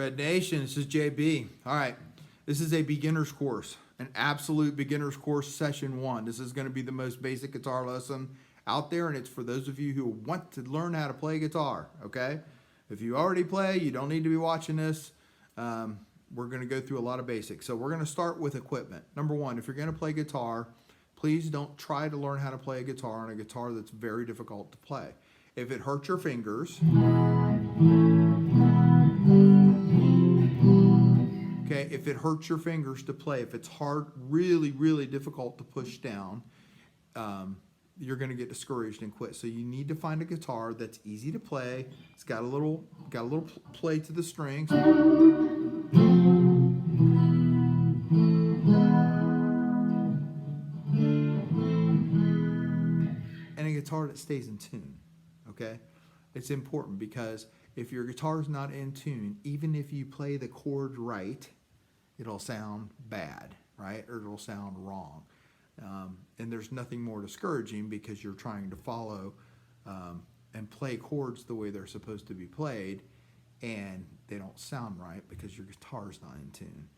Red Nation, this is JB. All right, this is a beginner's course, an absolute beginner's course, session 1. This is going to be the most basic guitar lesson out there, and it's for those of you who want to learn how to play guitar, okay? If you already play, you don't need to be watching this. We're going to go through a lot of basics. So we're going to start with equipment. Number 1, if you're going to play guitar, please don't try to learn how to play a guitar on a guitar that's very difficult to play. If it hurts your fingers, okay, if it hurts your fingers to play, if it's hard, really, really difficult to push down, you're going to get discouraged and quit. So you need to find a guitar that's easy to play. It's got a little play to the strings. And a guitar that stays in tune, okay? It's important because if your guitar's not in tune, even if you play the chord right, it'll sound bad, right? Or it'll sound wrong. And there's nothing more discouraging because you're trying to follow and play chords the way they're supposed to be played, and they don't sound right because your guitar's not in tune.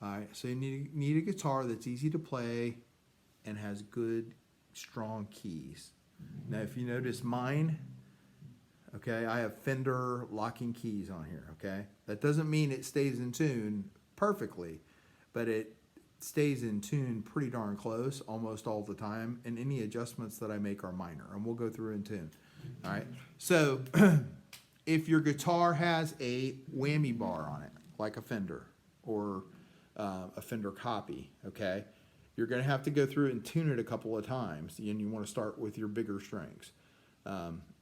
All right, so you need a guitar that's easy to play and has good, strong keys. Now, if you notice mine, okay, I have Fender locking keys on here, okay? That doesn't mean it stays in tune perfectly, but it stays in tune pretty darn close almost all the time, and any adjustments that I make are minor, and we'll go through in tune. All right, so if your guitar has a whammy bar on it, like a Fender or a Fender copy, okay, you're going to have to go through and tune it a couple of times, and you want to start with your bigger strings.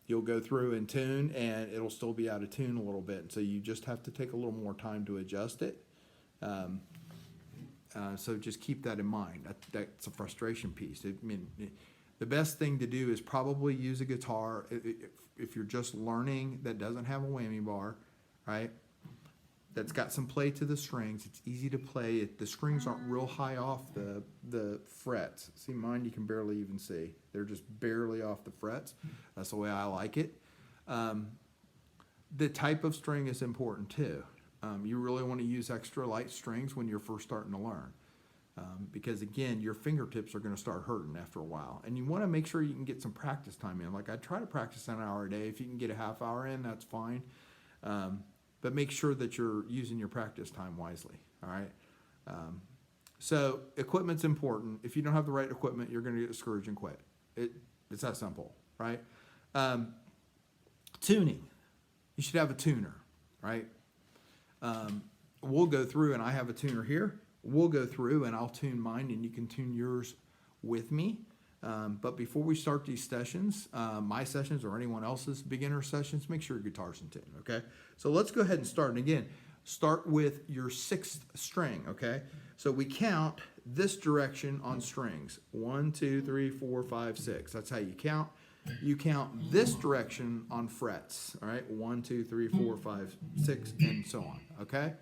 You'll go through and tune, and it'll still be out of tune a little bit, so you just have to take a little more time to adjust it. So just keep that in mind. That's a frustration piece. The best thing to do is probably use a guitar if you're just learning that doesn't have a whammy bar, right? That's got some play to the strings. It's easy to play. The strings aren't real high off the frets. See, mine you can barely even see. They're just barely off the frets. That's the way I like it. The type of string is important too. You really want to use extra light strings when you're first starting to learn. Because again, your fingertips are going to start hurting after a while. And you want to make sure you can get some practice time in. Like I try to practice an hour a day. If you can get a half hour in, that's fine. But make sure that you're using your practice time wisely, all right? So equipment's important. If you don't have the right equipment, you're going to get discouraged and quit. It's that simple, right? Tuning. You should have a tuner, right? We'll go through, and I have a tuner here. We'll go through, and I'll tune mine, and you can tune yours with me. But before we start these sessions, my sessions or anyone else's beginner sessions, make sure your guitar's in tune, okay? So let's go ahead and start. And again, start with your 6th string, okay? So we count this direction on strings. 1, 2, 3, 4, 5, 6. That's how you count. You count this direction on frets, all right? 1, 2, 3, 4, 5, 6, and so on, okay?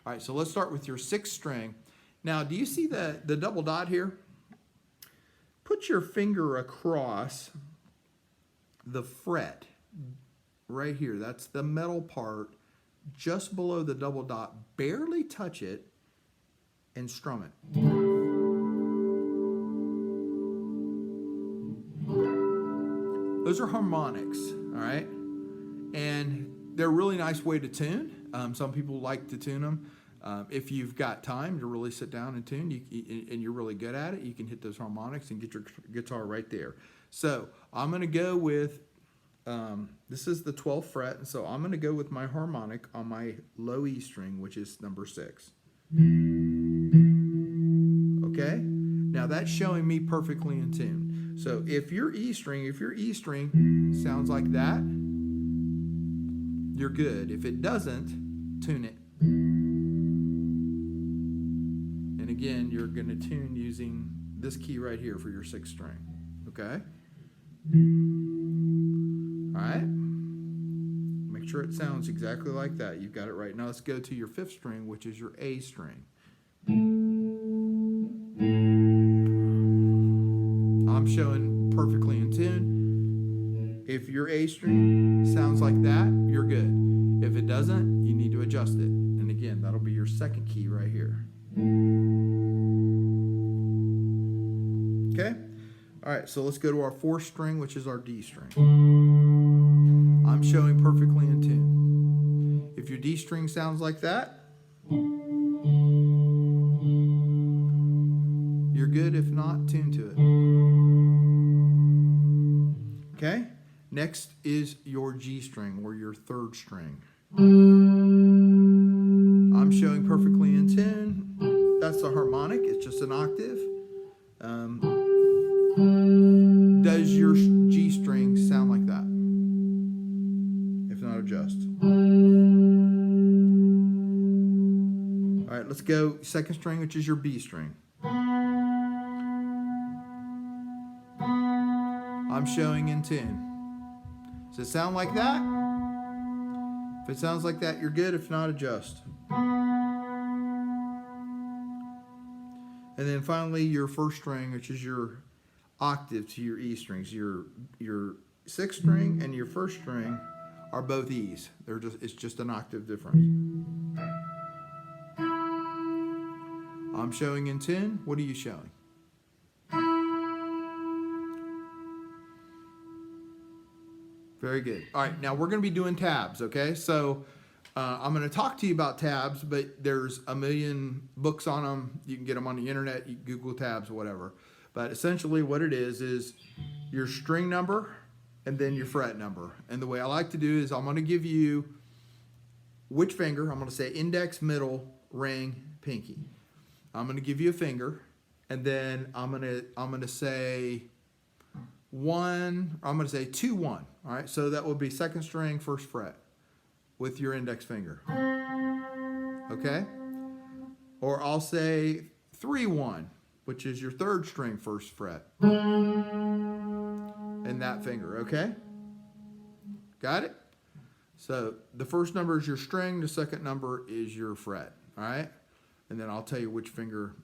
All right, so let's start with your 6th string. Now, do you see the double dot here? Put your finger across the fret right here. That's the metal part just below the double dot. Barely touch it and strum it. Those are harmonics, all right? And they're a really nice way to tune. Some people like to tune them. If you've got time to really sit down and tune, and you're really good at it, you can hit those harmonics and get your guitar right there. So I'm going to go with, this is the 12th fret, and so I'm going to go with my harmonic on my low E string, which is number 6. Okay? Now that's showing me perfectly in tune. So if your E string sounds like that, you're good. If it doesn't, tune it. And again, you're going to tune using this key right here for your 6th string. Okay? All right? Make sure it sounds exactly like that. You've got it right. Now let's go to your 5th string, which is your A string. I'm showing perfectly in tune. If your A string sounds like that, you're good. If it doesn't, you need to adjust it. And again, that'll be your second key right here. Okay? All right, so let's go to our fourth string, which is our D string. I'm showing perfectly in tune. If your D string sounds like that, you're good. If not, tune to it. Okay? Next is your G string, or your third string. I'm showing perfectly in tune. That's a harmonic. It's just an octave. Does your G string sound like that? If not, adjust. All right, let's go second string, which is your B string. I'm showing in tune. Does it sound like that? If it sounds like that, you're good. If not, adjust. And then finally, your first string, which is your octave to your E strings. Your sixth string and your first string are both E's. It's just an octave difference. I'm showing in tune. What are you showing? Very good. All right, now we're going to be doing tabs, okay? So I'm going to talk to you about tabs, but there's a million books on them. You can get them on the internet. You can Google tabs or whatever. But essentially what it is your string number and then your fret number. And the way I like to do is I'm going to give you which finger. I'm going to say index, middle, ring, pinky. I'm going to give you a finger, and then I'm going to say 1. I'm going to say 2, 1. All right, so that will be second string, first fret with your index finger. Okay? Or I'll say 3, 1, which is your third string, first fret. And that finger, okay? Got it? So the first number is your string, the second number is your fret, all right? And then I'll tell you which finger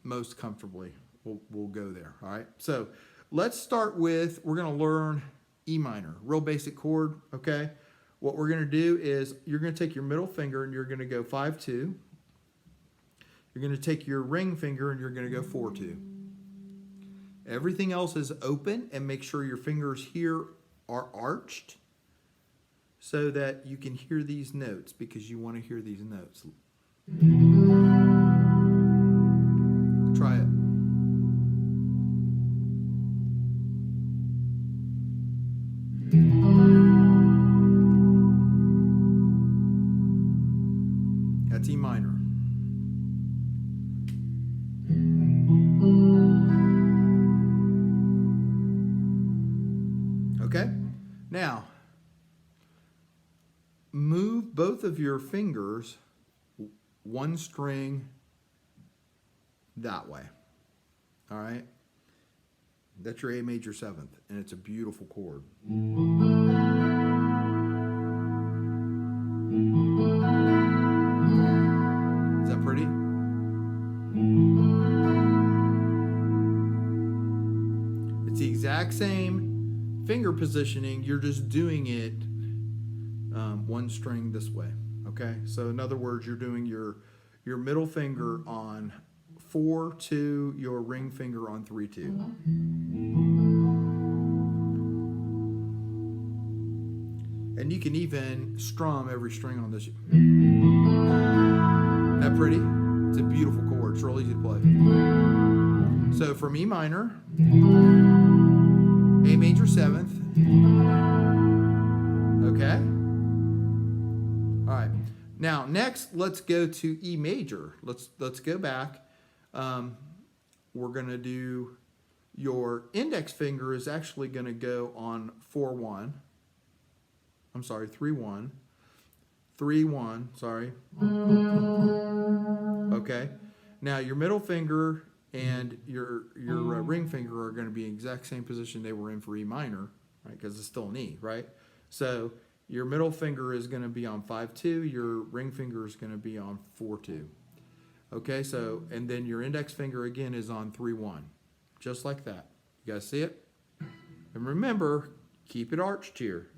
most comfortably will go there, all right? So let's start with, we're going to learn E minor, real basic chord, okay? What we're going to do is you're going to take your middle finger and you're going to go 5, 2. You're going to take your ring finger and you're going to go 4, 2. Everything else is open, and make sure your fingers here are arched so that you can hear these notes, because you want to hear these notes. Try it. That's E minor. Okay? Now, move both of your fingers one string that way. All right? That's your A major 7th, and it's a beautiful chord. Is that pretty? It's the exact same finger positioning. You're just doing it one string this way. Okay? So in other words, you're doing your middle finger on 4, 2, your ring finger on 3, 2. And you can even strum every string on this. That pretty? It's a beautiful chord. It's real easy to play. So from E minor, A major 7th. Okay? All right. Now, next, let's go to E major. Let's go back. We're going to do, your index finger is actually going to go on 4, 1. I'm sorry, 3, 1. 3, 1, sorry. Okay. Now, your middle finger and your ring finger are going to be in the exact same position they were in for E minor, right? Because it's still an E, right? So your middle finger is going to be on 5, 2. Your ring finger is going to be on 4, 2. Okay, so, and then your index finger again is on 3, 1. Just like that. You guys see it? And remember, keep it arched here.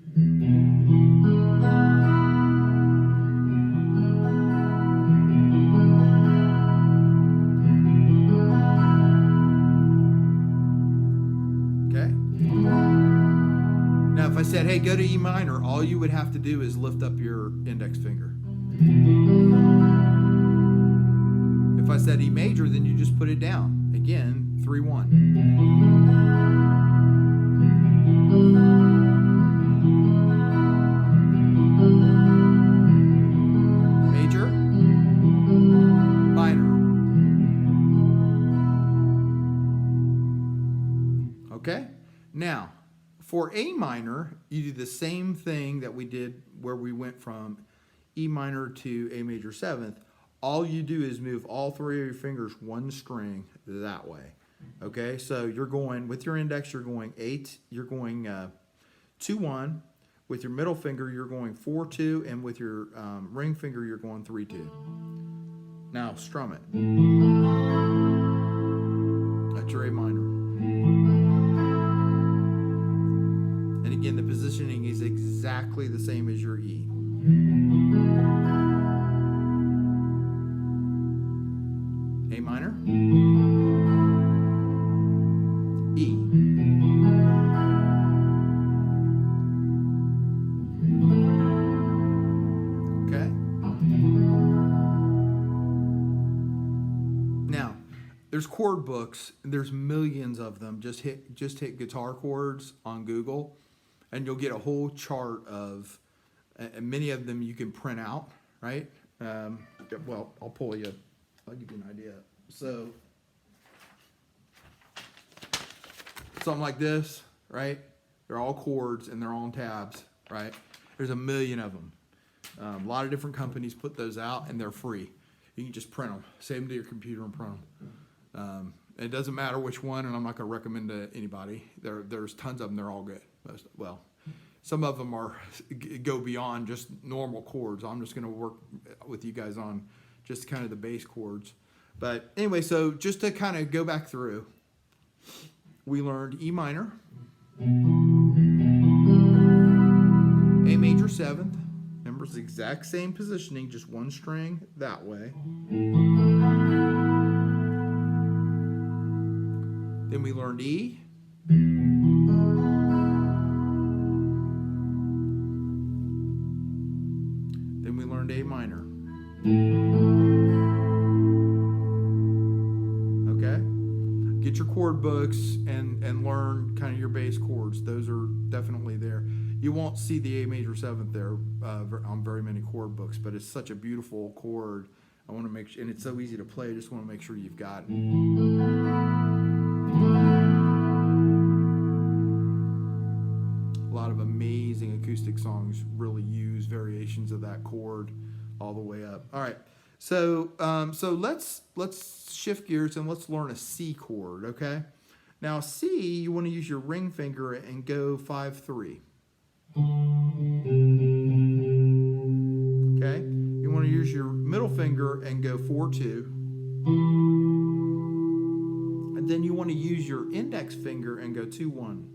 said, hey, go to E minor, all you would have to do is lift up your index finger. If I said E major, then you just put it down. Again, 3-1. Major, minor. Okay? Now, for A minor, you do the same thing that we did where we went from E minor to A major 7th. All you do is move all three of your fingers one string that way. Okay, so you're going, with your index, you're going 8, you're going 2-1. With your middle finger, you're going 4-2, and with your ring finger, you're going 3-2. Now, strum it. That's your A minor. And again, the positioning is exactly the same as your E. A minor, E, okay? Now, there's chord books, and there's millions of them. Just hit guitar chords on Google, and you'll get a whole chart of, and many of them you can print out, right? Well, I'll give you an idea. So, something like this, right? They're all chords and they're all on tabs, right? There's a million of them. A lot of different companies put those out and they're free. You can just print them. Save them to your computer and print them. It doesn't matter which one, and I'm not going to recommend to anybody. There's tons of them. They're all good. Well, some of them go beyond just normal chords. I'm just going to work with you guys on just kind of the bass chords. But anyway, so just to kind of go back through, we learned E minor, A major 7th. Remember, it's the exact same positioning, just one string that way. Then we learned E. Then we learned A minor. Okay? Get your chord books and learn kind of your bass chords. Those are definitely there. You won't see the A major 7th there on very many chord books, but it's such a beautiful chord. I want to make sure, and it's so easy to play. I just want to make sure you've got it. A lot of amazing acoustic songs really use variations of that chord all the way up. All right, so let's shift gears and let's learn a C chord. Okay, now C, you want to use your ring finger and go 5-3. Okay, you want to use your middle finger and go 4-2, and then you want to use your index finger and go 2-1.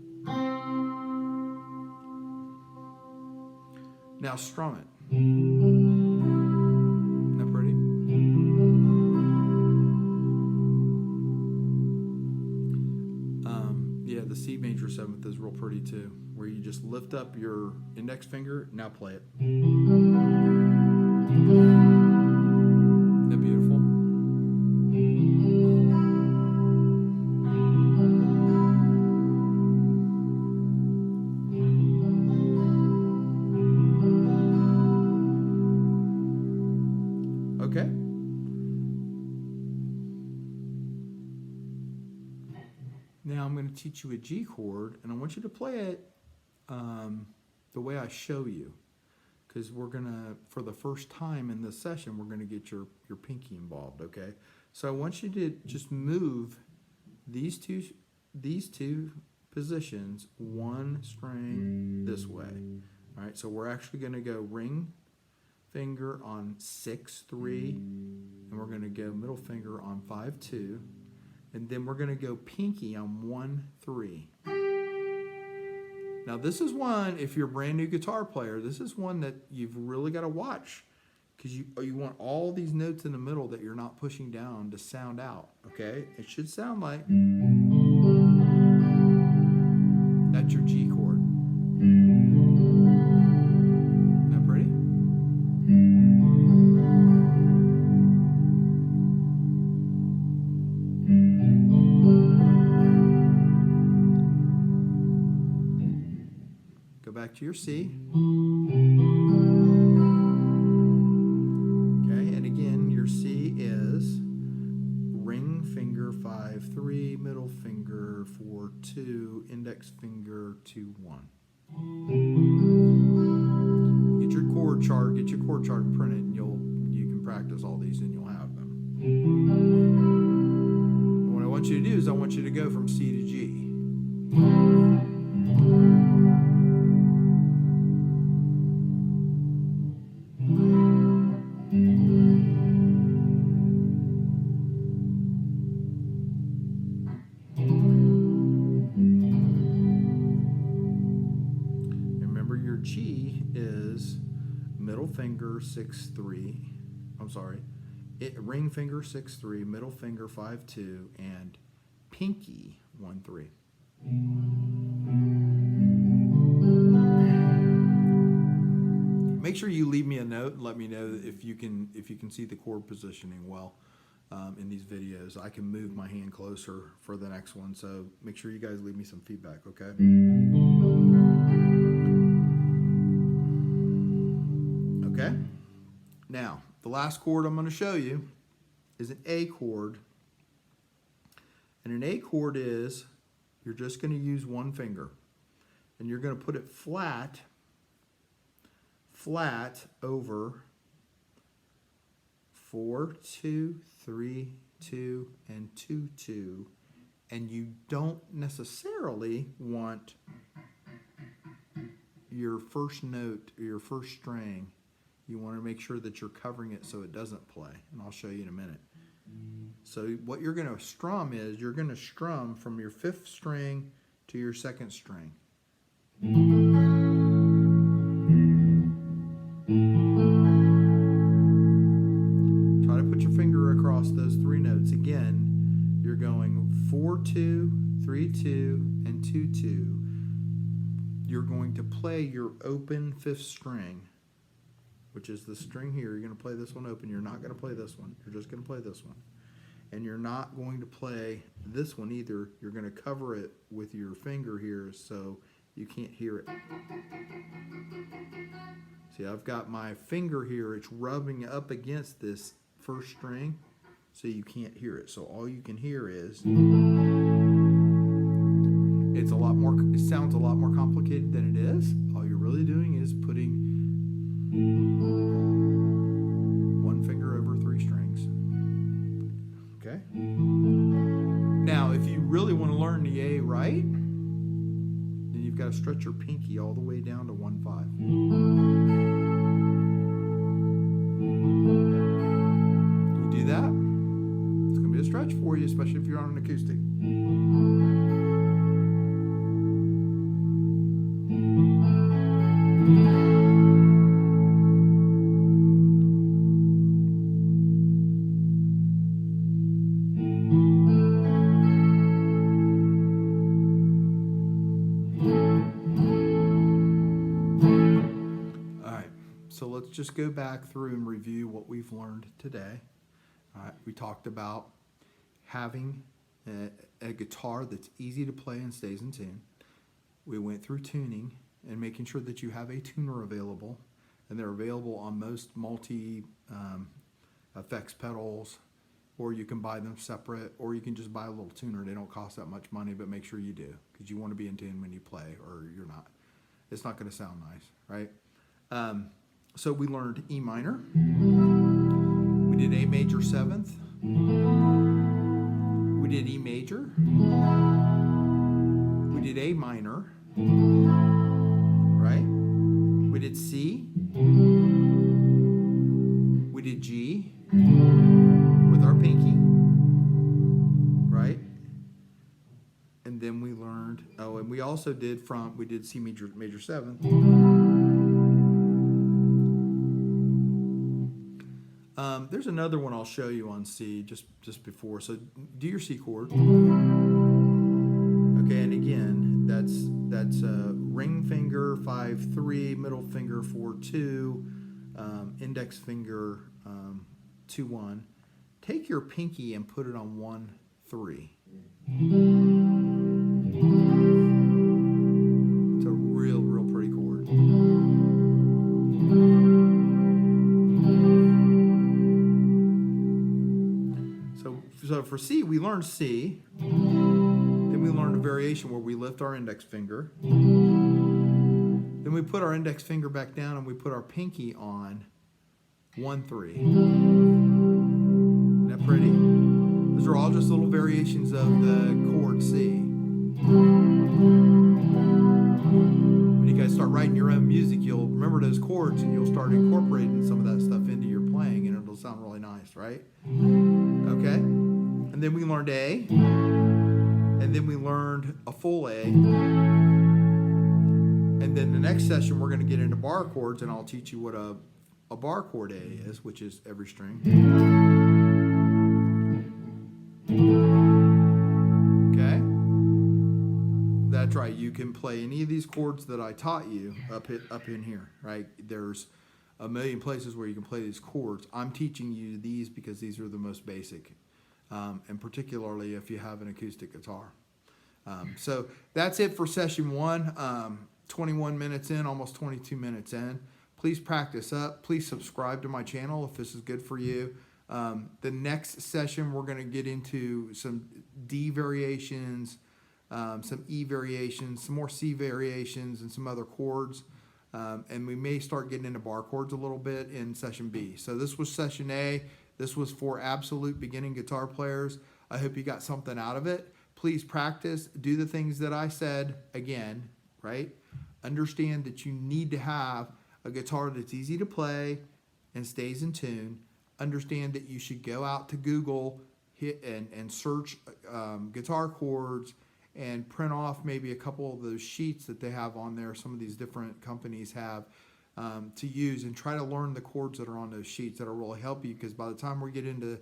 Now strum it. Isn't that pretty? Yeah, the C major 7th is real pretty too, where you just lift up your index finger. Now play it. Isn't that beautiful? Okay. Now I'm going to teach you a G chord, and I want you to play it the way I show you, because we're going to, for the first time in this session, we're going to get your pinky involved, okay? So I want you to just move these two positions one string this way. All right, so we're actually going to go ring finger on 6-3, and we're going to go middle finger on 5-2, and then we're going to go pinky on 1-3. Now this is one, if you're a brand new guitar player, this is one that you've really got to watch, because you want all these notes in the middle that you're not pushing down to sound out, okay? It should sound like, that's your G chord. back to your C. Okay, and again, your C is ring finger 5-3, middle finger 4-2, index finger 2-1. Get your chord chart printed, and you can practice all these and you'll have them. And what I want you to do is I want you to go from C to G. Remember, your G is middle finger 6-3. I'm sorry. Ring finger 6-3, middle finger 5-2, and pinky 1-3. Make sure you leave me a note and let me know if you can see the chord positioning well in these videos. I can move my hand closer for the next one, so make sure you guys leave me some feedback, okay? Okay? Now, the last chord I'm going to show you is an A chord. And an A chord is, you're just going to use one finger. And you're going to put it flat over 4-2, 3-2, and 2-2. And you don't necessarily want your first note or your first string. You want to make sure that you're covering it so it doesn't play, and I'll show you in a minute. So what you're going to strum is, you're going to strum from your 5th string to your 2nd string. Try to put your finger across those 3 notes. Again, you're going 4-2, 3-2, and 2-2. You're going to play your open 5th string, which is the string here. You're going to play this one open. You're not going to play this one. You're just going to play this one. And you're not going to play this one either. You're going to cover it with your finger here so you can't hear it. See, I've got my finger here. It's rubbing up against this 1st string so you can't hear it. So all you can hear is, it sounds a lot more complicated than it is. All you're really doing is putting one finger over 3 strings. Okay? Now, if you really want to learn the A right, then you've got to stretch your pinky all the way down to 1-5. You do that, it's going to be a stretch for you, especially if you're on an acoustic. So let's just go back through and review what we've learned today. We talked about having a guitar that's easy to play and stays in tune. We went through tuning and making sure that you have a tuner available, and they're available on most multi-effects pedals, or you can buy them separate, or you can just buy a little tuner. They don't cost that much money, but make sure you do, because you want to be in tune when you play, or you're not. It's not going to sound nice, right? So we learned E minor. We did A major 7th. We did E major. We did A minor. Right? We did C. We did G with our pinky. Right? And then we learned, and we also did we did C major 7th. There's another one I'll show you on C just before. So do your C chord. Okay, and again, that's ring finger 5-3, middle finger 4-2, index finger 2-1. Take your pinky and put it on 1-3. It's a real pretty chord. So for C, we learned C. Then we learned a variation where we lift our index finger. Then we put our index finger back down and we put our pinky on 1-3. Isn't that pretty? Those are all just little variations of the chord C. When you guys start writing your own music, you'll remember those chords and you'll start incorporating some of that stuff into your playing, and it'll sound really nice, right? Okay? And then we learned A. And then we learned a full A. And then the next session, we're going to get into bar chords, and I'll teach you what a bar chord A is, which is every string. Okay? That's right. You can play any of these chords that I taught you up in here, right? There's a million places where you can play these chords. I'm teaching you these because these are the most basic, and particularly if you have an acoustic guitar. So that's it for session 1. 21 minutes in, almost 22 minutes in. Please practice up. Please subscribe to my channel if this is good for you. The next session, we're going to get into some D variations, some E variations, some more C variations, and some other chords. And we may start getting into bar chords a little bit in session B. So this was session A. This was for absolute beginning guitar players. I hope you got something out of it. Please practice. Do the things that I said again, right? Understand that you need to have a guitar that's easy to play and stays in tune. Understand that you should go out to Google, hit and search guitar chords, and print off maybe a couple of those sheets that they have on there. Some of these different companies have to use, and try to learn the chords that are on those sheets. That'll really help you, because by the time we get into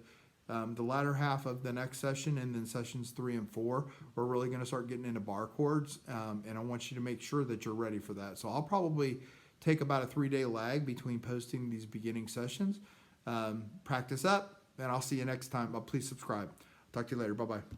the latter half of the next session, and then sessions 3 and 4, we're really going to start getting into bar chords, and I want you to make sure that you're ready for that. So I'll probably take about a 3-day lag between posting these beginning sessions. Practice up, and I'll see you next time. Please subscribe. Talk to you later. Bye-bye.